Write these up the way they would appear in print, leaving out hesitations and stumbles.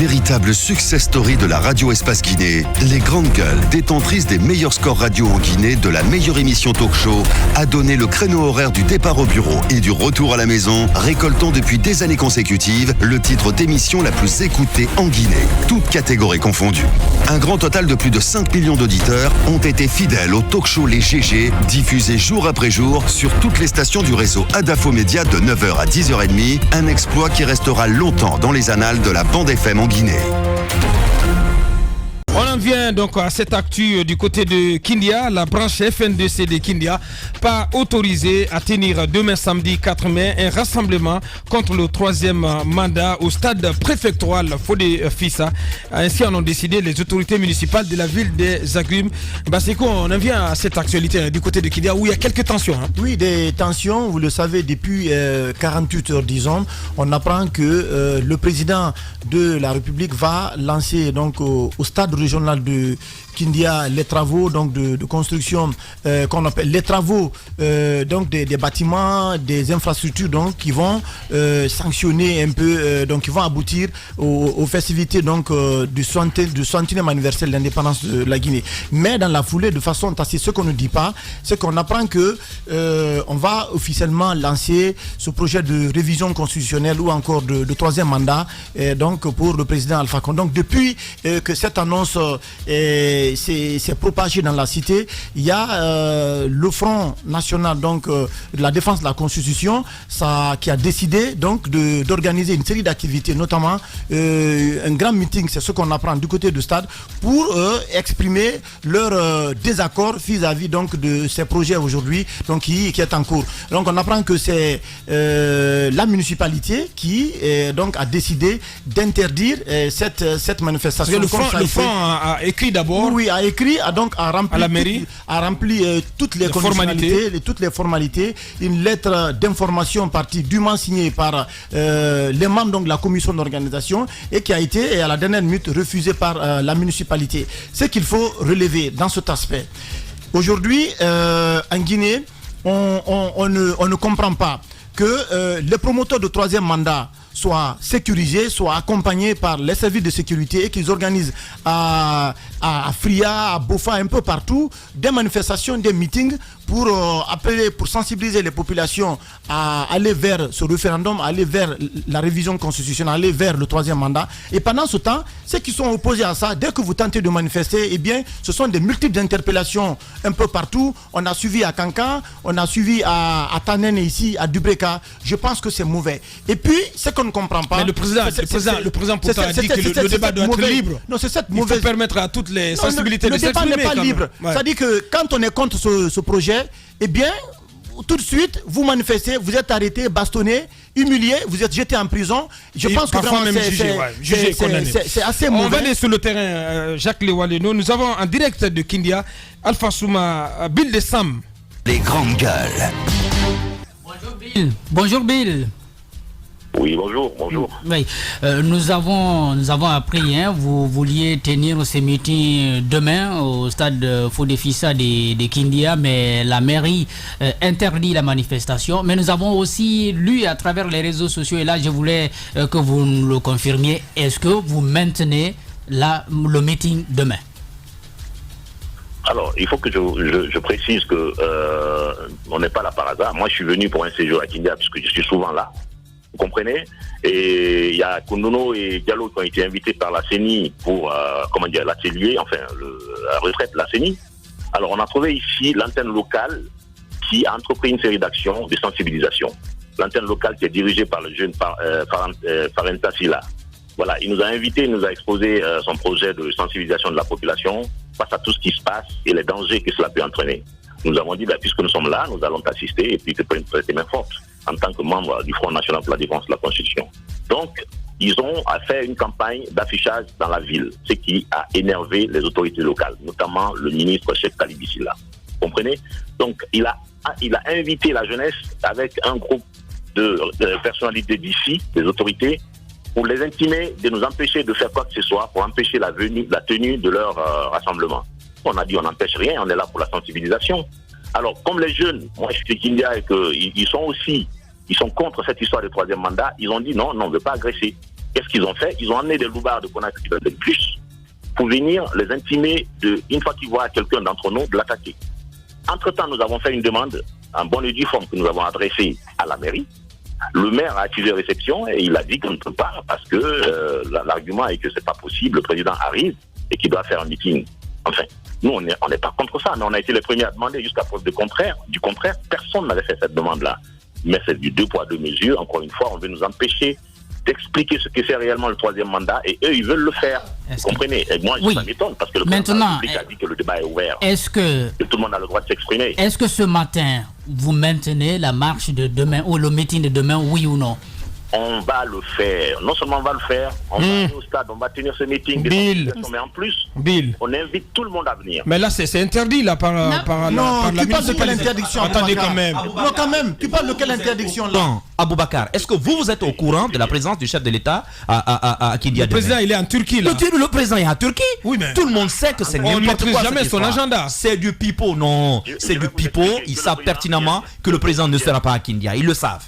Véritable success story de la radio Espace Guinée, les Grandes Gueules, détentrices des meilleurs scores radio en Guinée, de la meilleure émission talk show, a donné le créneau horaire du départ au bureau et du retour à la maison, récoltant depuis des années consécutives le titre d'émission la plus écoutée en Guinée, toutes catégories confondues. Un grand total de plus de 5 millions d'auditeurs ont été fidèles au talk show Les GG, diffusé jour après jour sur toutes les stations du réseau Adafo Média de 9h à 10h30, un exploit qui restera longtemps dans les annales de la bande FM en Guinée. On en vient donc à cette actu du côté de Kindia. La branche FNDC de Kindia pas autorisée à tenir demain samedi 4 mai un rassemblement contre le 3e mandat au stade préfectoral Fodé Fissa. Ainsi en ont décidé les autorités municipales de la ville des Agrumes. Baseko, on en vient à cette actualité du côté de Kindia où il y a quelques tensions. Oui, des tensions, vous le savez, depuis 48 heures disons, on apprend que le président de la République va lancer donc au stade régional de Kindia les travaux donc de construction qu'on appelle les travaux donc des bâtiments, des infrastructures donc qui vont sanctionner un peu donc qui vont aboutir aux festivités donc du 60e anniversaire de l'indépendance de la Guinée. Mais dans la foulée, de façon tacite, ce qu'on ne dit pas, c'est qu'on apprend que on va officiellement lancer ce projet de révision constitutionnelle ou encore de 3e mandat donc pour le président Alpha Condé. Donc depuis que cette annonce c'est propagé dans la cité, il y a le Front National donc de la défense de la Constitution qui a décidé donc d'organiser une série d'activités, notamment un grand meeting, c'est ce qu'on apprend du côté du stade, pour exprimer leur désaccord vis-à-vis donc de ces projets aujourd'hui donc qui est en cours. Donc on apprend que c'est la municipalité qui donc a décidé d'interdire cette manifestation. Le Front a écrit d'abord. Oui, a écrit, a rempli, à la mairie, toutes les conditionnalités, toutes les formalités, une lettre d'information partie dûment signée par les membres donc, de la commission d'organisation et qui a été à la dernière minute refusée par la municipalité. Ce qu'il faut relever dans cet aspect. Aujourd'hui, en Guinée, on ne comprend pas que les promoteurs de 3e mandat soient sécurisés, soient accompagnés par les services de sécurité et qu'ils organisent à Fria, à Bofa, un peu partout, des manifestations, des meetings pour sensibiliser les populations à aller vers ce référendum, à aller vers la révision constitutionnelle, à aller vers le 3e mandat. Et pendant ce temps, ceux qui sont opposés à ça, dès que vous tentez de manifester, eh bien, ce sont des multiples interpellations un peu partout. On a suivi à Kankan, on a suivi à Tanen et ici, à Dubreka. Je pense que c'est mauvais. Et puis, ce qu'on ne comprend pas... Mais le président pourtant a dit que le débat doit être libre. Non, c'est cette Il faut permettre à toutes les sensibilités de s'exprimer. Le débat n'est pas libre. Ouais. C'est-à-dire que quand on est contre ce projet, eh bien, tout de suite, vous manifestez, vous êtes arrêté, bastonné, humilié, vous êtes jeté en prison. Je pense que vraiment c'est assez mauvais. On va aller sur le terrain, Jacques Lewaleno. Nous avons en direct de Kindia, Alpha Souma, Bill de Sam. Les Grandes Gueules. Bonjour Bill. Bonjour Bill. Oui, bonjour. Oui, nous avons appris, vous vouliez tenir ce meeting demain au stade Fodé Fissa de Kindia, mais la mairie interdit la manifestation. Mais nous avons aussi lu à travers les réseaux sociaux, et là je voulais que vous nous le confirmiez, est-ce que vous maintenez le meeting demain? Alors, il faut que je précise que on n'est pas là par hasard. Moi, je suis venu pour un séjour à Kindia, puisque je suis souvent là. Vous comprenez? Et il y a Kounouno et Diallo qui ont été invités par la CENI pour, l'atelier, la retraite de la CENI. Alors, on a trouvé ici l'antenne locale qui a entrepris une série d'actions de sensibilisation. L'antenne locale qui est dirigée par le jeune Farenta Silla. Voilà, il nous a invités, il nous a exposé son projet de sensibilisation de la population face à tout ce qui se passe et les dangers que cela peut entraîner. Nous avons dit, puisque nous sommes là, nous allons t'assister et puis te prêter main forte en tant que membre du Front National pour la défense de la Constitution. Donc, ils ont fait une campagne d'affichage dans la ville, ce qui a énervé les autorités locales, notamment le ministre Cheikh Kalibi Silla. Vous comprenez? Donc, il a invité la jeunesse avec un groupe de personnalités d'ici, des autorités, pour les intimer de nous empêcher de faire quoi que ce soit, pour empêcher la tenue de leur rassemblement. On a dit on n'empêche rien, on est là pour la sensibilisation. Alors, comme les jeunes, moi je suis Kindia et qu'ils sont contre cette histoire de 3e mandat, ils ont dit non, on ne veut pas agresser. Qu'est-ce qu'ils ont fait? Ils ont amené des loupards de Conakry dans des bus pour venir les intimer, une fois qu'ils voient quelqu'un d'entre nous, de l'attaquer. Entre-temps, nous avons fait une demande, un bon et due forme que nous avons adressé à la mairie. Le maire a accusé réception et il a dit qu'on ne peut pas parce que l'argument est que c'est pas possible, le président arrive et qu'il doit faire un meeting. Enfin, nous, on n'est pas contre ça, mais on a été les premiers à demander jusqu'à preuve du contraire. Du contraire, personne n'avait fait cette demande-là. Mais c'est du 2 poids 2 mesures. Encore une fois, on veut nous empêcher d'expliquer ce que c'est réellement le 3e mandat et eux, ils veulent le faire. Vous comprenez? Et moi, ça m'étonne parce que le président de la République a dit que le débat est ouvert. Que tout le monde a le droit de s'exprimer. Est-ce que ce matin, vous maintenez la marche de demain ou le meeting de demain, oui ou non? On va le faire. Non seulement on va le faire, on va aller au stade, on va tenir ce meeting. Mais en plus, on invite tout le monde à venir. Mais là, c'est interdit là, par la tu parles de quelle interdiction? Attendez quand même. Non, quand même. Tu parles de quelle interdiction là? Non, Aboubacar, est-ce que vous êtes au courant de la présence du chef de l'État à Kindia? Le président, il est en Turquie là. Le président est en Turquie. Oui, mais tout le monde sait que c'est on ne maîtrise jamais son agenda. C'est du pipeau, non. C'est du pipeau. Ils savent pertinemment que le président ne sera pas à Kindia. Ils le savent.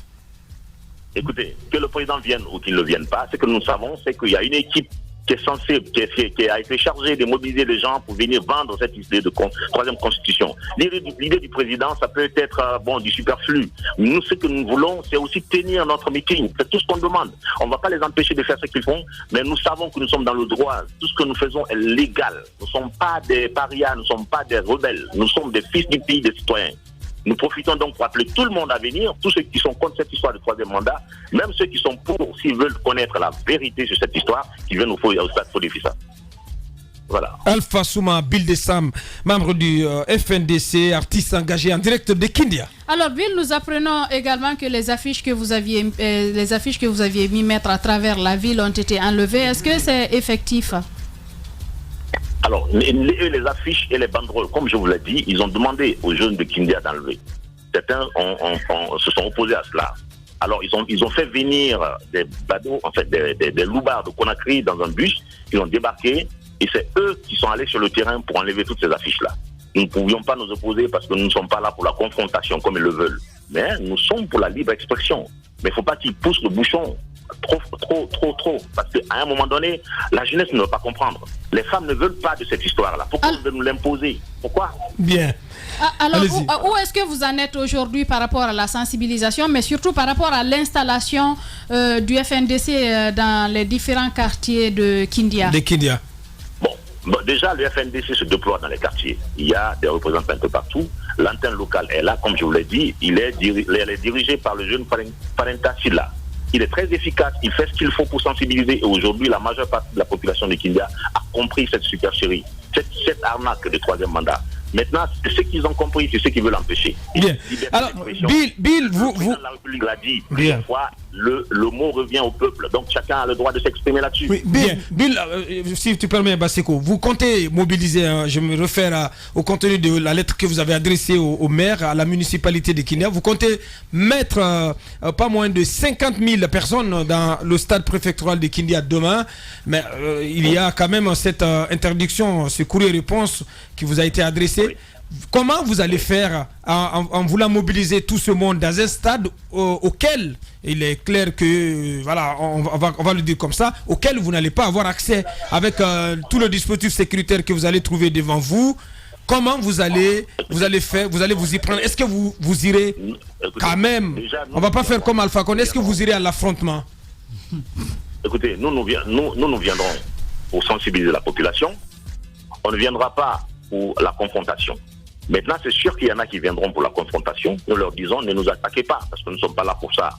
Écoutez, que le président vienne ou qu'il ne vienne pas, ce que nous savons, c'est qu'il y a une équipe qui est censée, qui a été chargée de mobiliser les gens pour venir vendre cette idée de 3e constitution. L'idée du président, ça peut être du superflu. Nous, ce que nous voulons, c'est aussi tenir notre meeting. C'est tout ce qu'on demande. On ne va pas les empêcher de faire ce qu'ils font, mais nous savons que nous sommes dans le droit. Tout ce que nous faisons est légal. Nous ne sommes pas des parias, nous ne sommes pas des rebelles. Nous sommes des fils du pays, des citoyens. Nous profitons donc pour appeler tout le monde à venir, tous ceux qui sont contre cette histoire de 3e mandat, même ceux qui sont pour, s'ils veulent connaître la vérité sur cette histoire, qui viennent au stade Fodefissa. Voilà. Alpha Souma Bildessam, membre du FNDC, artiste engagé en direct de Kindia. Alors, Bill, nous apprenons également que les affiches que vous aviez mis mettre à travers la ville ont été enlevées. Est-ce que c'est effectif? Alors, les affiches et les banderoles, comme je vous l'ai dit, ils ont demandé aux jeunes de Kindia d'enlever. Certains se sont opposés à cela. Alors, ils ont fait venir des badauds, en fait, des loupards de Conakry dans un bus. Ils ont débarqué et c'est eux qui sont allés sur le terrain pour enlever toutes ces affiches-là. Nous ne pouvions pas nous opposer parce que nous ne sommes pas là pour la confrontation comme ils le veulent. Mais nous sommes pour la libre expression. Mais il ne faut pas qu'ils poussent le bouchon trop. Parce qu'à un moment donné, la jeunesse ne veut pas comprendre. Les femmes ne veulent pas de cette histoire-là. Pourquoi on veut nous l'imposer? Pourquoi? Bien. Alors, où est-ce que vous en êtes aujourd'hui par rapport à la sensibilisation, mais surtout par rapport à l'installation du FNDC dans les différents quartiers de Kindia? Bon, déjà, le FNDC se déploie dans les quartiers. Il y a des représentants un peu partout. L'antenne locale est là, comme je vous l'ai dit. Elle est dirigée par le jeune Parenta Silla. Il est très efficace, il fait ce qu'il faut pour sensibiliser. Et aujourd'hui, la majeure partie de la population de Kindia a compris cette supercherie, cette arnaque de 3e mandat. Maintenant, c'est ce qu'ils ont compris, c'est ce qu'ils veulent empêcher. Bien. Alors, Bill, vous... La République l'a dit plusieurs fois, le mot revient au peuple. Donc, chacun a le droit de s'exprimer là-dessus. Oui, bien. Bill, si tu permets, Basseko, vous comptez mobiliser, je me réfère au contenu de la lettre que vous avez adressée au maire, à la municipalité de Kindia. Vous comptez mettre pas moins de 50 000 personnes dans le stade préfectoral de Kindia demain. Mais il y a quand même cette interdiction, ce courrier-réponse qui vous a été adressé. Oui. Comment vous allez faire en voulant mobiliser tout ce monde dans un stade auquel il est clair que, voilà, on va le dire comme ça, auquel vous n'allez pas avoir accès avec tout le dispositif sécuritaire que vous allez trouver devant vous? Comment vous allez faire, vous allez vous y prendre? Est-ce que vous irez quand même, on va pas faire comme Alpha Condé, est-ce que vous irez à l'affrontement? Écoutez, nous viendrons pour sensibiliser la population. On ne viendra pas pour la confrontation. Maintenant, c'est sûr qu'il y en a qui viendront pour la confrontation. Nous leur disons, ne nous attaquez pas, parce que nous ne sommes pas là pour ça.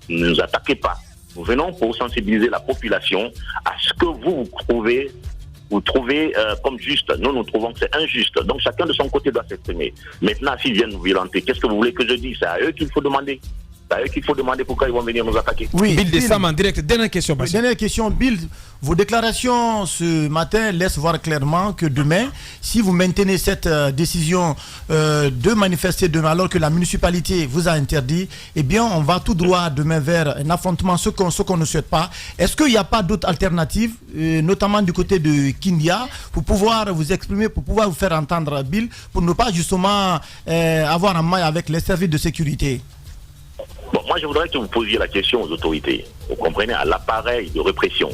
Ne nous attaquez pas. Nous venons pour sensibiliser la population à ce que vous trouvez comme juste. Nous trouvons que c'est injuste. Donc, chacun de son côté doit s'exprimer. Maintenant, s'ils viennent nous violenter, qu'est-ce que vous voulez que je dise? C'est à eux qu'il faut demander. C'est à eux qu'il faut demander pourquoi ils vont venir nous attaquer. Oui, Bill Dessam en direct. Dernière question. Dernière question, Bill. Vos déclarations ce matin laissent voir clairement que demain, si vous maintenez cette décision de manifester demain alors que la municipalité vous a interdit, eh bien, on va tout droit demain vers un affrontement, ce qu'on ne souhaite pas. Est-ce qu'il n'y a pas d'autres alternatives, notamment du côté de Kindia, pour pouvoir vous exprimer, pour pouvoir vous faire entendre, Bill, pour ne pas justement avoir un mail avec les services de sécurité? Bon, moi, je voudrais que vous posiez la question aux autorités. Vous comprenez, à l'appareil de répression.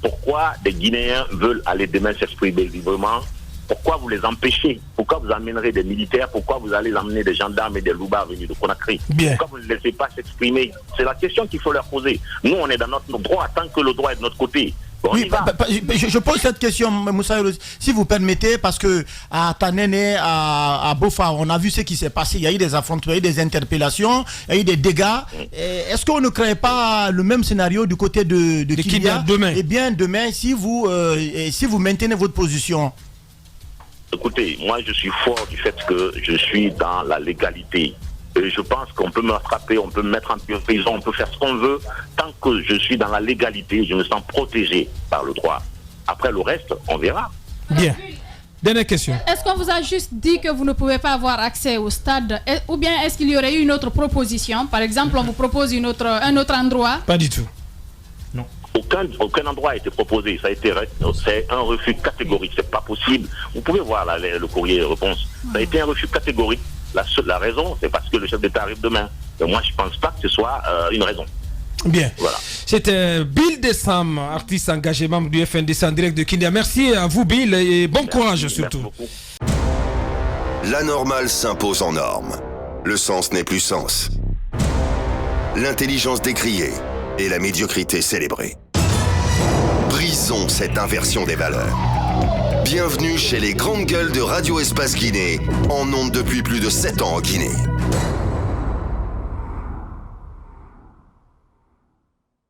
Pourquoi des Guinéens veulent aller demain s'exprimer librement? Pourquoi vous les empêchez? Pourquoi vous amènerez des militaires? Pourquoi vous allez emmener des gendarmes et des loubards venus de Conakry? Bien. Pourquoi vous ne les laissez pas s'exprimer? C'est la question qu'il faut leur poser. Nous, on est dans notre droit, tant que le droit est de notre côté. Bon, oui, je pose cette question, Moussa Yoro, si vous permettez, parce que à Tanene, à Bofa, on a vu ce qui s'est passé. Il y a eu des affrontements, il y a eu des interpellations, il y a eu des dégâts. Est-ce qu'on ne crée pas le même scénario du côté de Kindia demain? Eh bien, demain, si vous maintenez votre position. Écoutez, moi je suis fort du fait que je suis dans la légalité. Et je pense qu'on peut me rattraper, on peut me mettre en prison, on peut faire ce qu'on veut. Tant que je suis dans la légalité, je me sens protégé par le droit. Après le reste, on verra. Bien. Dernière question. Est-ce qu'on vous a juste dit que vous ne pouvez pas avoir accès au stade? Ou bien est-ce qu'il y aurait eu une autre proposition? Par exemple, on vous propose un autre endroit? Pas du tout. Non. Aucun endroit a été proposé. C'est un refus catégorique. C'est pas possible. Vous pouvez voir le courrier de réponse. Ça a été un refus catégorique. La raison, c'est parce que le chef d'État arrive demain. Et moi, je pense pas que ce soit une raison. Bien. Voilà. C'était Bill Dessam, artiste engagé, membre du FNDC en direct de Kindia. Merci à vous, Bill, et bon courage surtout. Merci beaucoup. La normale s'impose en norme. Le sens n'est plus sens. L'intelligence décriée et la médiocrité célébrée. Brisons cette inversion des valeurs. Bienvenue chez les grandes gueules de Radio Espace Guinée, en ondes depuis plus de 7 ans en Guinée.